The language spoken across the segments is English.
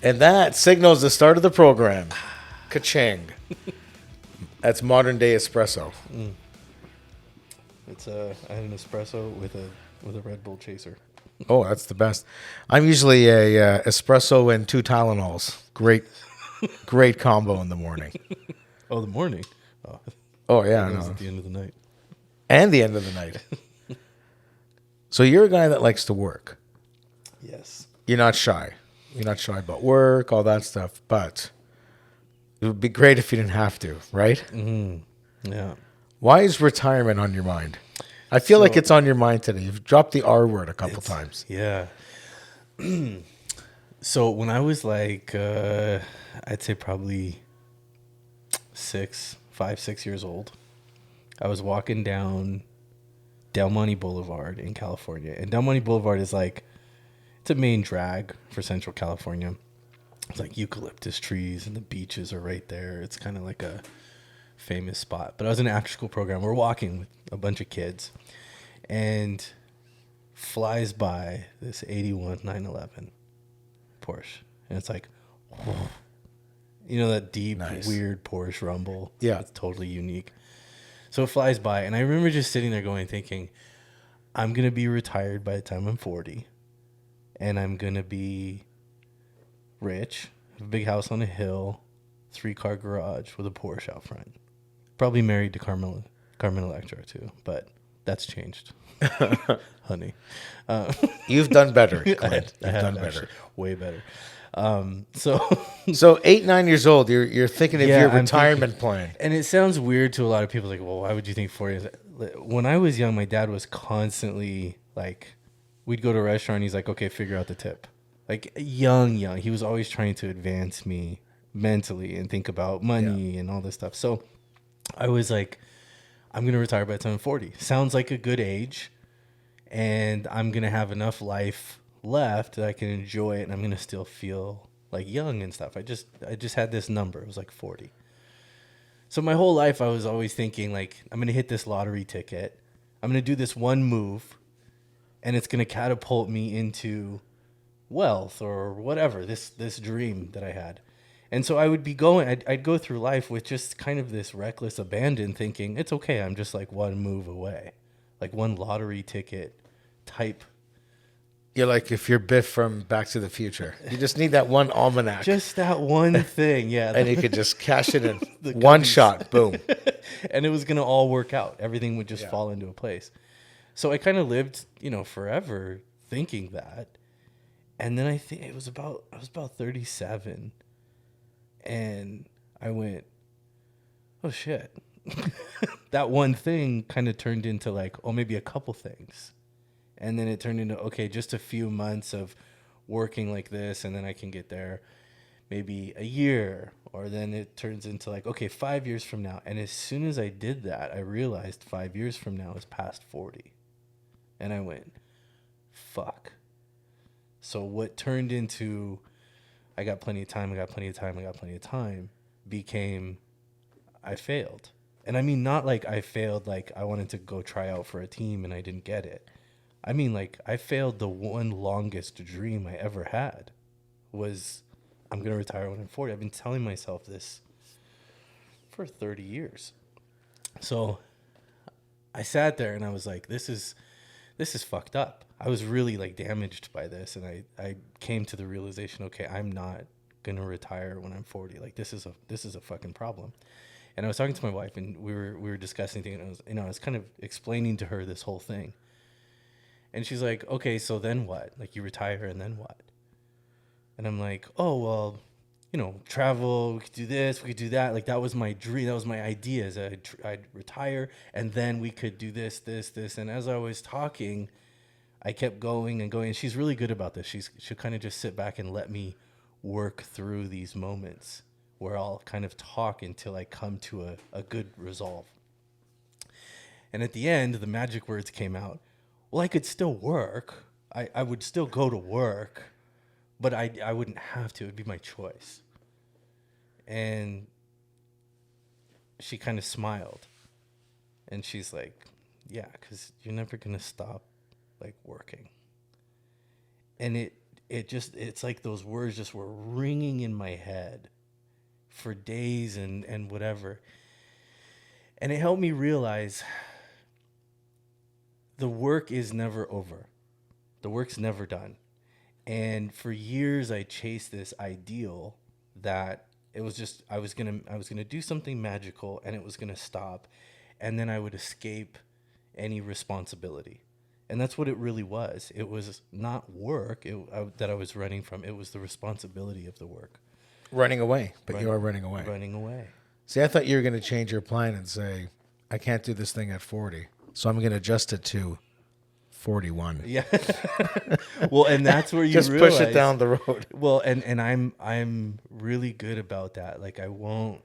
And that signals the start of the program. Ka-ching. That's modern day espresso. It's I had an espresso with a Red Bull chaser. Oh, that's the best. I'm usually a espresso and 2 Tylenols. Great combo in the morning. Oh, the morning. Oh, Oh yeah, that was no. at the end of the night. And the end of the night. So you're a guy that likes to work. Yes. You're not shy. You're not shy about work, all that stuff. But it would be great if you didn't have to, right? Yeah. Why is retirement on your mind? I feel like So- it's on your mind today. You've dropped the R word a couple times. Yeah. So when I was like, I'd say probably 6 years old, I was walking down Del Monte Boulevard in California. And Del Monte Boulevard is like, it's a main drag for Central California. It's like eucalyptus trees and the beaches are right there. It's kind of like a famous spot. But I was in an after school program. We're walking with a bunch of kids and flies by this 81 911 Porsche. And it's like, you know, that deep, Nice. weird Porsche rumble. Yeah. It's totally unique. So it flies by. And I remember just sitting there going, thinking, I'm going to be retired by the time I'm 40. And I'm going to be rich, have a big house on a hill, 3-car garage with a Porsche out front. Probably married to Carmen Electra too, but that's changed, honey. You've done better, I Clint. You've have done actually, better. way better. So So 8, 9 years old, you're thinking of Yeah, your I'm retirement plan. And it sounds weird to a lot of people. Like, well, why would you think 40 is? When I was young, my dad was constantly like, we'd go to a restaurant. He's like, okay, figure out the tip. Like young. He was always trying to advance me mentally and think about money and all this stuff. So I was like, I'm going to retire by the time I'm 40. Sounds like a good age. And I'm going to have enough life left that I can enjoy it. And I'm going to still feel like young and stuff. I just had this number. It was like 40. So my whole life I was always thinking like, I'm going to hit this lottery ticket. I'm going to do this one move and it's going to catapult me into wealth or whatever, this dream that I had. And so I would be I'd go through life with just kind of this reckless abandon thinking, it's okay. I'm just like one move away, like one lottery ticket type. You're like if you're Biff from Back to the Future. You just need that one almanac. Just that one thing. Yeah. and you could just cash it in. The One gummies. shot, boom. And it was going to all work out. Everything would just fall into a place. So I kind of lived, forever thinking that. And then I think I was about 37 and I went, oh shit. That one thing kind of turned into like, oh, maybe a couple things. And then it turned into, okay, just a few months of working like this and then I can get there. Maybe a year, or then it turns into like, okay, 5 years from now. And as soon as I did that, I realized 5 years from now is past 40. And I went, fuck. So what turned into, I got plenty of time, became, I failed. And I mean, not like I failed, like I wanted to go try out for a team and I didn't get it. I mean, like I failed the one longest dream I ever had was, I'm going to retire when I'm 40. I've been telling myself this for 30 years. So I sat there and I was like, this is fucked up. I was really like damaged by this. And I came to the realization, okay, I'm not going to retire when I'm 40. Like this is a fucking problem. And I was talking to my wife and we were discussing things and I was kind of explaining to her this whole thing. And she's like, okay, so then what? Like you retire and then what? And I'm like, oh, well, travel, we could do this, we could do that. Like, that was my dream. That was my idea is I'd retire and then we could do this. And as I was talking, I kept going and going. And she's really good about this. She'll kind of just sit back and let me work through these moments where I'll kind of talk until I come to a good resolve. And at the end, the magic words came out. Well, I could still work. I would still go to work. But I wouldn't have to. It would be my choice. And she kind of smiled. And she's like, yeah, because you're never going to stop, like, working. And it's like those words just were ringing in my head for days and whatever. And it helped me realize the work is never over. The work's never done. And for years I chased this ideal that it was just I was going to do something magical and it was going to stop, and then I would escape any responsibility. And that's what it really was. It was not work that I was running from. It was the responsibility of the work. Running away, but you are running away. Running away. See, I thought you were going to change your plan and say, I can't do this thing at 40, so I'm going to adjust it to 41. Yeah. Well, and that's where you just realize, push it down the road. Well, and I'm really good about that. Like I won't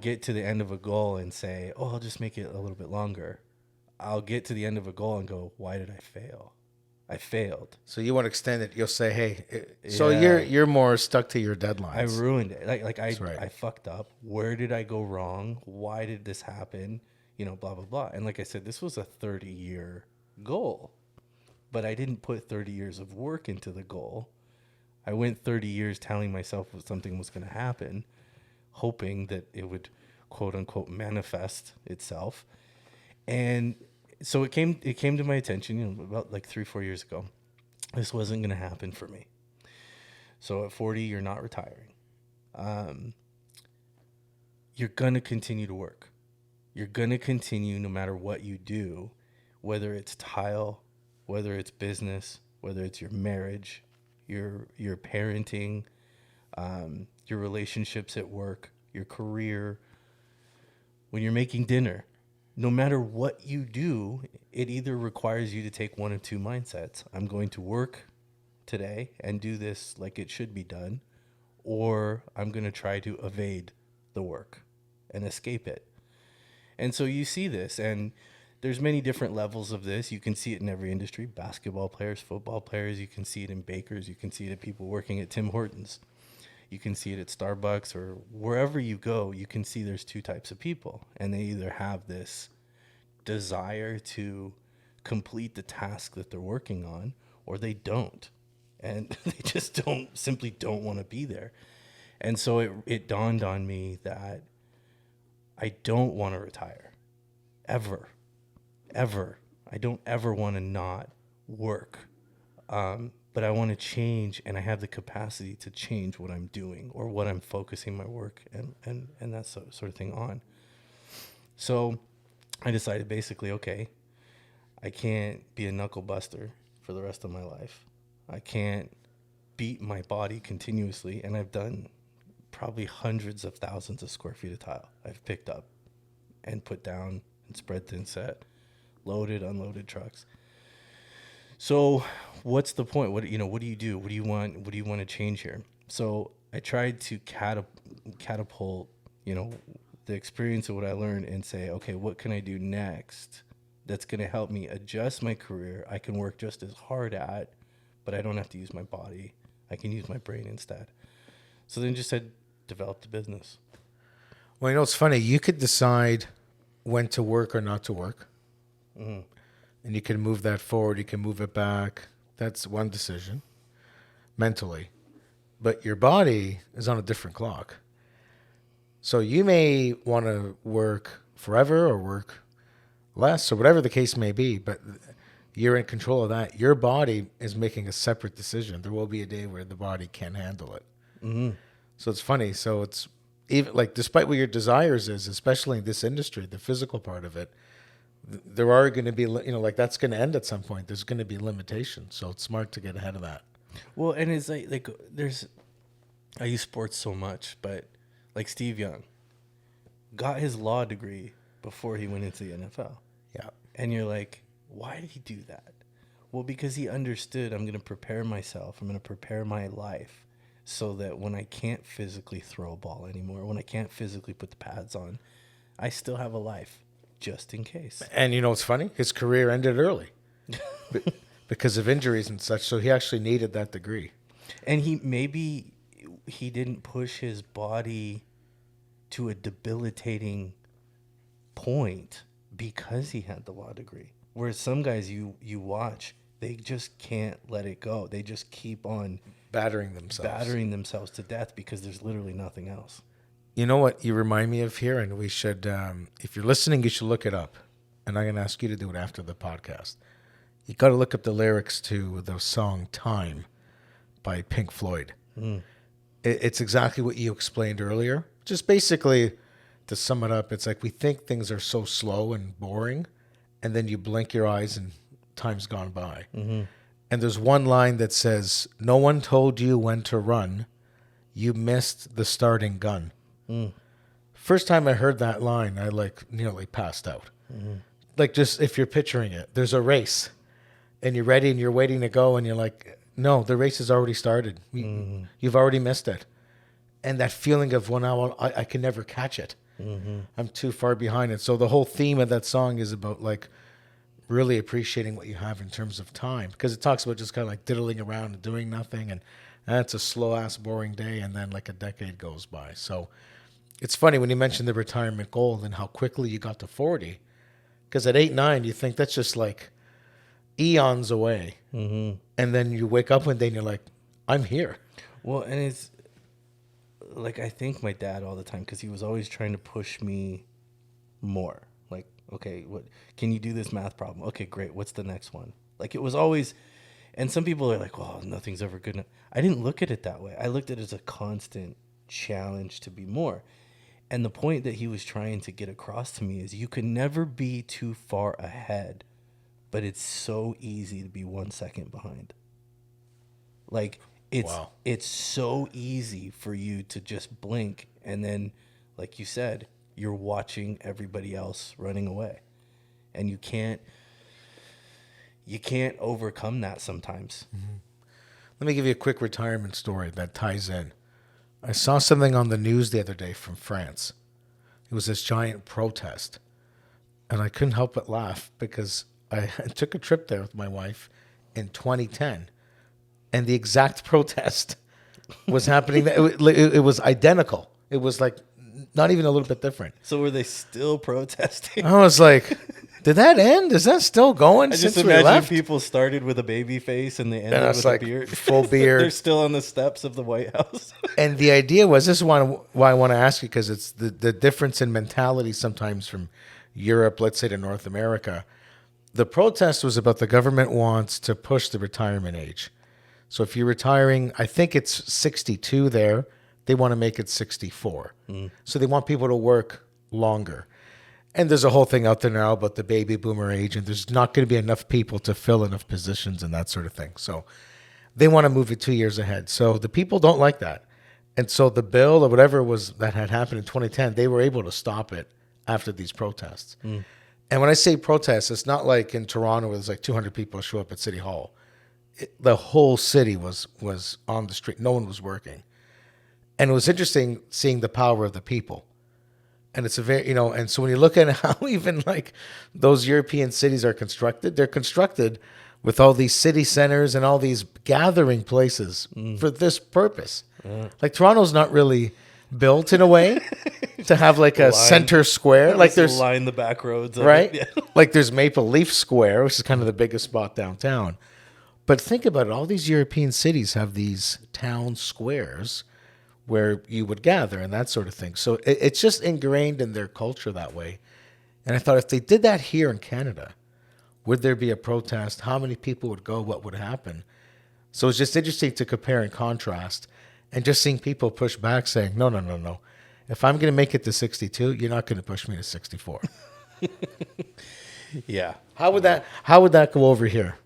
get to the end of a goal and say, "Oh, I'll just make it a little bit longer." I'll get to the end of a goal and go, "Why did I fail? I failed." So you want to extend it? You'll say, "Hey." So Yeah. you're more stuck to your deadlines. I ruined it. That's right. I fucked up. Where did I go wrong? Why did this happen? You know, blah blah blah. And like I said, this was a 30-year goal, but I didn't put 30 years of work into the goal. I went 30 years telling myself something was going to happen, hoping that it would, quote unquote, manifest itself. And so it came to my attention, you know, about like 3-4 years ago. This wasn't going to happen for me. So at 40, you're not retiring. You're going to continue to work. You're going to continue no matter what you do, whether it's tile, whether it's business, whether it's your marriage, your parenting, your relationships at work, your career, when you're making dinner. No matter what you do, it either requires you to take one of two mindsets. I'm going to work today and do this like it should be done, or I'm going to try to evade the work and escape it. And so you see this, and there's many different levels of this. You can see it in every industry, basketball players, football players. You can see it in bakers. You can see it at people working at Tim Hortons. You can see it at Starbucks, or wherever you go, you can see there's two types of people. And they either have this desire to complete the task that they're working on, or they don't. And they just simply don't want to be there. And so it dawned on me that I don't want to retire. Ever. I don't ever want to not work. But I want to change, and I have the capacity to change what I'm doing or what I'm focusing my work and that sort of thing on. So I decided basically, okay, I can't be a knuckle buster for the rest of my life. I can't beat my body continuously, and I've done probably hundreds of thousands of square feet of tile I've picked up and put down and spread thin set, loaded, unloaded trucks. So what's the point? What do you do? What do you want to change here? So I tried to catapult, the experience of what I learned and say, okay, what can I do next that's going to help me adjust my career? I can work just as hard at, but I don't have to use my body. I can use my brain instead. So then just said, develop the business. Well, it's funny. You could decide when to work or not to work. Mm-hmm. And you can move that forward. You can move it back. That's one decision mentally. But your body is on a different clock. So you may want to work forever or work less or whatever the case may be, but you're in control of that. Your body is making a separate decision. There will be a day where the body can't handle it. Mm-hmm. So it's funny. So it's even like, despite what your desires is, especially in this industry, the physical part of it, there are going to be, that's going to end at some point. There's going to be limitations. So it's smart to get ahead of that. Well, and it's like I use sports so much, but like Steve Young got his law degree before he went into the NFL. Yeah. And you're like, why did he do that? Well, because he understood, I'm going to prepare myself. I'm going to prepare my life so that when I can't physically throw a ball anymore, when I can't physically put the pads on, I still have a life. Just in case. And it's funny? His career ended early because of injuries and such. So he actually needed that degree. And he didn't push his body to a debilitating point because he had the law degree. Whereas some guys you watch, they just can't let it go. They just keep on Battering themselves. to death because there's literally nothing else. You know what you remind me of here, and we should, if you're listening, you should look it up. And I'm going to ask you to do it after the podcast. You got to look up the lyrics to the song "Time" by Pink Floyd. It's exactly what you explained earlier. Just basically, to sum it up, it's like we think things are so slow and boring, and then you blink your eyes and time's gone by. And there's one line that says, "No one told you when to run. You missed the starting gun." First time I heard that line, I like nearly passed out. Like, just if you're picturing it, there's a race and you're ready and you're waiting to go and you're like, no, the race has already started. You've already missed it. And that feeling of, well, now I can never catch it. I'm too far behind it. So the whole theme of that song is about like really appreciating what you have in terms of time, because it talks about just kind of like diddling around and doing nothing. And that's a slow ass boring day. And then like a decade goes by. So it's funny when you mentioned the retirement goal and how quickly you got to 40, because at 8, 9, you think that's just like eons away. And then you wake up one day and you're like, I'm here. Well, and it's like, I thank my dad all the time because he was always trying to push me more. Like, okay, what can you do this math problem? Okay, great. What's the next one? Like, it was always, and some people are like, well, nothing's ever good enough. I didn't look at it that way. I looked at it as a constant challenge to be more. And the point that he was trying to get across to me is you can never be too far ahead, but it's so easy to be 1 second behind. Like, it's so easy for you to just blink, and then, like you said, you're watching everybody else running away, and you can't overcome that sometimes. Let me give you a quick retirement story that ties in. I saw something on the news the other day from France. It was this giant protest, and I couldn't help but laugh because I took a trip there with my wife in 2010, and the exact protest was happening. It was identical. It was like not even a little bit different. So were they still protesting? I was like, did that end? Is that still going I since just we imagine left? people started with a baby face and they ended And it's with like a beard. full beard. They're still on the steps of the White House. And the idea was, this is why I want to ask you, because it's the difference in mentality sometimes from Europe, let's say, to North America. The protest was about the government wants to push the retirement age. So if you're retiring, I think it's 62 there, they want to make it 64. So they want people to work longer. And there's a whole thing out there now about the baby boomer age, and there's not going to be enough people to fill enough positions and that sort of thing. So they want to move it 2 years ahead. So the people don't like that. And so the bill or whatever it was that had happened in 2010, they were able to stop it after these protests. And when I say protests, it's not like in Toronto where there's like 200 people show up at City Hall. The whole city was on the street. No one was working. And it was interesting seeing the power of the people. And it's a very, and so when you look at how even like those European cities are constructed, they're constructed with all these city centers and all these gathering places for this purpose. Like Toronto's not really built in a way to have like a center square. Like there's line the back roads. Right? Like there's Maple Leaf Square, which is kind of the biggest spot downtown. But think about it. All these European cities have these town squares where you would gather and that sort of thing. So it's just ingrained in their culture that way. And I thought, if they did that here in Canada, would there be a protest? How many people would go? What would happen? So it's just interesting to compare and contrast, and just seeing people push back saying, no. If I'm going to make it to 62, you're not going to push me to 64. Yeah. How would that go over here?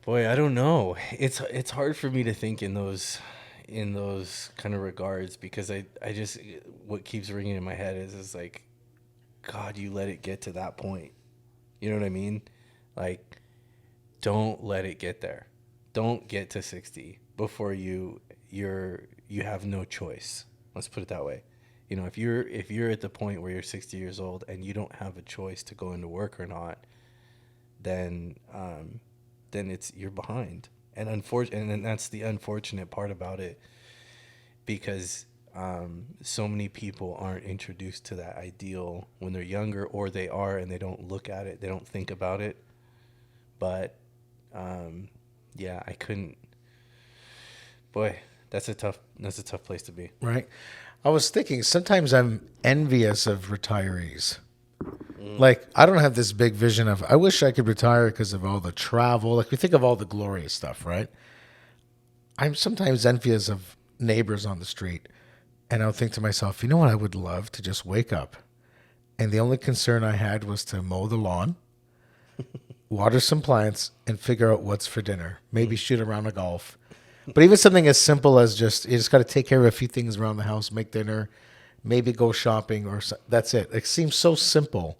Boy, I don't know. It's hard for me to think in those kind of regards, because I just, what keeps ringing in my head is like, God, you let it get to that point. You know what I mean? Like, don't let it get there. Don't get to 60 before you have no choice. Let's put it that way. If you're at the point where you're 60 years old and you don't have a choice to go into work or not, then you're behind. And that's the unfortunate part about it, because so many people aren't introduced to that ideal when they're younger, or they are and they don't look at it, they don't think about it. But yeah, I couldn't. Boy, that's a tough place to be. Right. I was thinking sometimes I'm envious of retirees. Like, I don't have this big vision of, I wish I could retire because of all the travel. Like, we think of all the glorious stuff, right? I'm sometimes envious of neighbors on the street. And I'll think to myself, you know what? I would love to just wake up. And the only concern I had was to mow the lawn, water some plants, and figure out what's for dinner. Maybe shoot around a golf. But even something as simple as you just got to take care of a few things around the house, make dinner, maybe go shopping, or that's it. It seems so simple.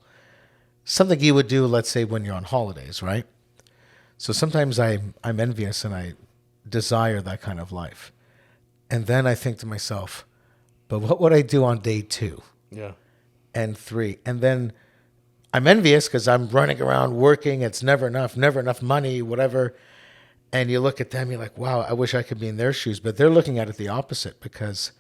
Something you would do, let's say, when you're on holidays, right? So sometimes I'm envious and I desire that kind of life. And then I think to myself, but what would I do on day 2 Yeah. and 3? And then I'm envious because I'm running around working. It's never enough money, whatever. And you look at them, you're like, wow, I wish I could be in their shoes. But they're looking at it the opposite because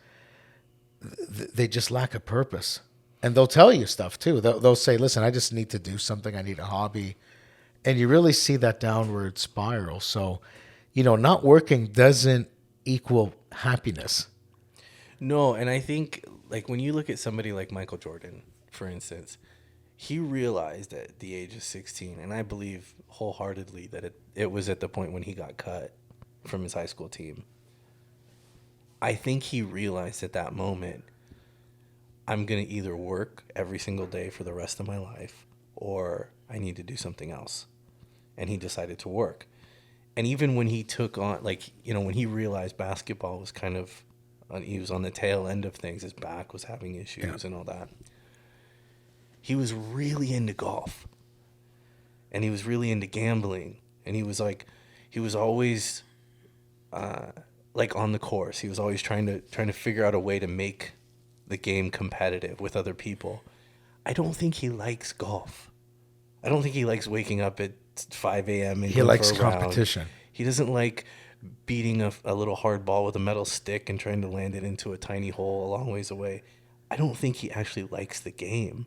they just lack a purpose. And they'll tell you stuff too. They'll say, listen, I just need to do something. I need a hobby. And you really see that downward spiral. So, not working doesn't equal happiness. No, and I think like when you look at somebody like Michael Jordan, for instance, he realized at the age of 16, and I believe wholeheartedly that it was at the point when he got cut from his high school team. I think he realized at that moment, I'm going to either work every single day for the rest of my life or I need to do something else. And he decided to work. And even when he took on, when he realized basketball was he was on the tail end of things, his back was having issues and all that. He was really into golf. And he was really into gambling. And he was always on the course. He was always trying to figure out a way to make the game competitive with other people. I don't think he likes golf. I don't think he likes waking up at 5 a.m. and he likes competition. He doesn't like beating a little hard ball with a metal stick and trying to land it into a tiny hole a long ways away. I don't think he actually likes the game.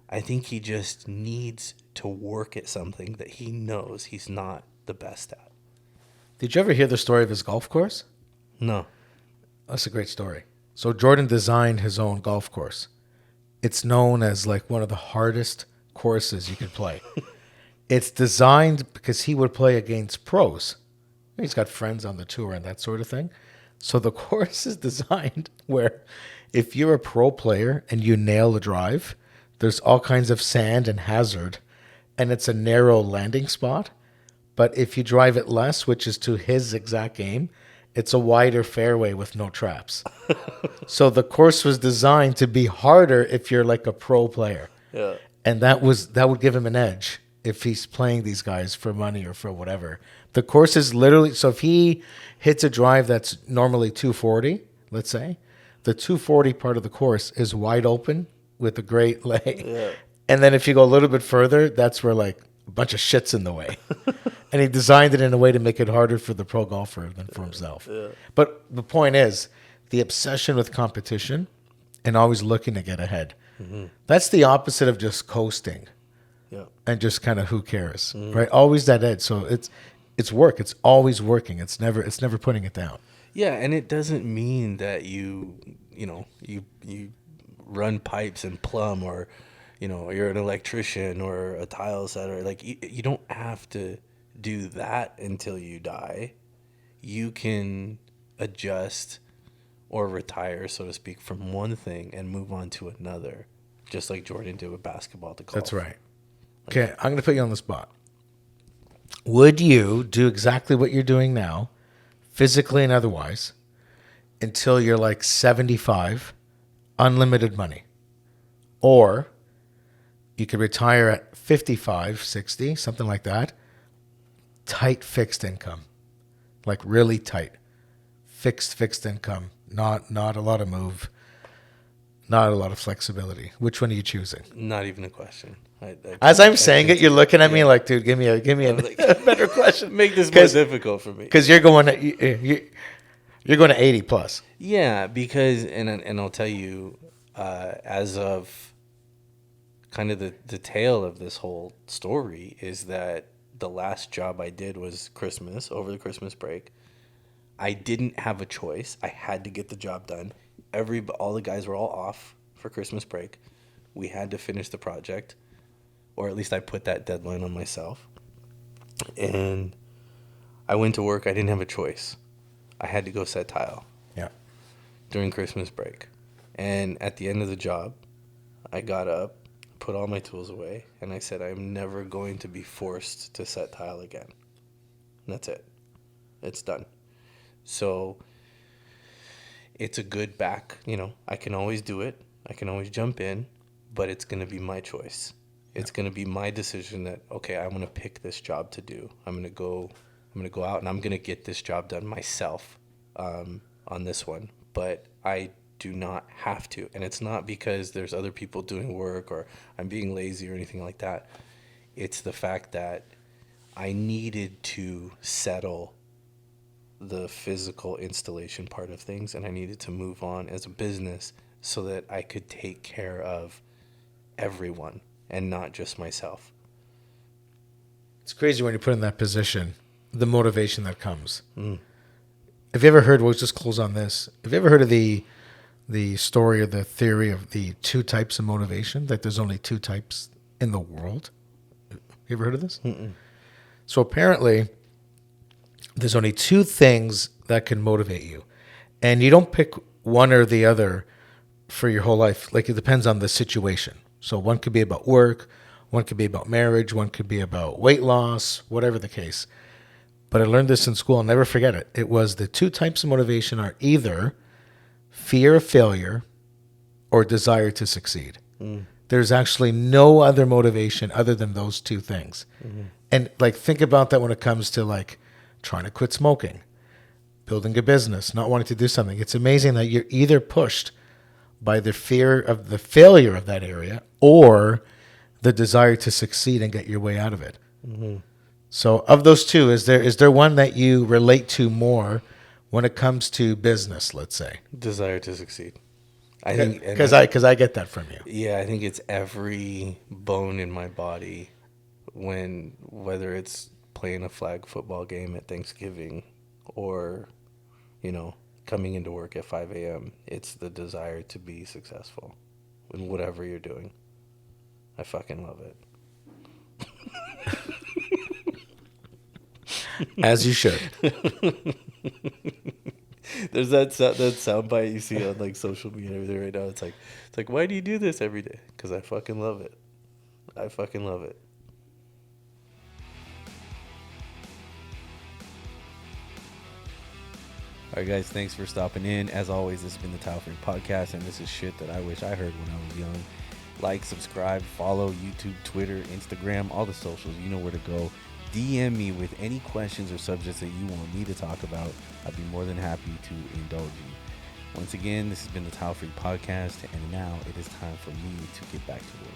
I think he just needs to work at something that he knows he's not the best at. Did you ever hear the story of his golf course? No. That's a great story. So Jordan designed his own golf course. It's known as like one of the hardest courses you could play. It's designed because he would play against pros. He's got friends on the tour and that sort of thing. So the course is designed where if you're a pro player and you nail a drive, there's all kinds of sand and hazard, and it's a narrow landing spot. But if you drive it less, which is to his exact game, it's a wider fairway with no traps. So the course was designed to be harder if you're like a pro player. Yeah. And that would give him an edge if he's playing these guys for money or for whatever. The course is literally, so if he hits a drive that's normally 240, let's say, the 240 part of the course is wide open with a great lay. Yeah. And then if you go a little bit further, that's where like a bunch of shit's in the way. And he designed it in a way to make it harder for the pro golfer than for himself. Yeah. But the point is, the obsession with competition and always looking to get ahead. Mm-hmm. That's the opposite of just coasting. Yeah. And just kind of who cares, right? Always that edge. So it's work. It's always working. It's never putting it down. Yeah, and it doesn't mean that you run pipes and plumb, or you're an electrician or a tile setter. Like you don't have to do that until you die. You can adjust or retire, so to speak, from one thing and move on to another, just like Jordan did with basketball to golf. That's right. Okay, I'm going to put you on the spot. Would you do exactly what you're doing now, physically and otherwise, until you're like 75, unlimited money? Or you could retire at 55, 60, something like that, tight fixed income, like really tight, fixed income, not a lot of move, not a lot of flexibility. Which one are you choosing? Not even a question. As I'm saying it, you're looking at me like, dude, give me a better question. Make this more difficult for me. Because you're going to 80 plus. Yeah, because and I'll tell you, as of kind of the tail of this whole story is that the last job I did was Christmas, over the Christmas break. I didn't have a choice. I had to get the job done. All the guys were all off for Christmas break. We had to finish the project, or at least I put that deadline on myself. And I went to work. I didn't have a choice. I had to go set tile. Yeah. During Christmas break. And at the end of the job, I got up, put all my tools away, and I said, I'm never going to be forced to set tile again. And that's it. It's done. So it's a good back, I can always do it. I can always jump in, but it's going to be my choice. It's going to be my decision that, okay, I'm going to pick this job to do. I'm going to go out and I'm going to get this job done myself on this one. But I do not have to. And it's not because there's other people doing work or I'm being lazy or anything like that. It's the fact that I needed to settle the physical installation part of things, and I needed to move on as a business so that I could take care of everyone and not just myself. It's crazy when you put in that position, the motivation that comes. Have you ever heard, we'll just close on this. Have you ever heard of the story or the theory of the 2 types of motivation? That there's only 2 types in the world? You ever heard of this? Mm-mm. So apparently, there's only 2 things that can motivate you. And you don't pick one or the other for your whole life. Like, it depends on the situation. So one could be about work, one could be about marriage, one could be about weight loss, whatever the case. But I learned this in school. I'll never forget it. It was the 2 types of motivation are either fear of failure or desire to succeed. There's actually no other motivation other than those 2 things. And think about that when it comes to trying to quit smoking, building a business, not wanting to do something. It's amazing that you're either pushed by the fear of the failure of that area or the desire to succeed and get your way out of it. So of those 2, is there one that you relate to more when it comes to business, let's say? Desire to succeed. I think because I get that from you. Yeah, I think it's every bone in my body whether it's playing a flag football game at Thanksgiving or, coming into work at 5 a.m. It's the desire to be successful in whatever you're doing. I fucking love it. As you should. There's that soundbite you see on social media and everything right now. It's like, why do you do this every day? Because I fucking love it. I fucking love it. All right, guys, thanks for stopping in. As always, this has been the Tile Freak Podcast, and this is shit that I wish I heard when I was young. Like, subscribe, follow YouTube, Twitter, Instagram, all the socials. You know where to go. DM me with any questions or subjects that you want me to talk about. I'd be more than happy to indulge you. Once again, this has been the Tile Freak Podcast, and now it is time for me to get back to work.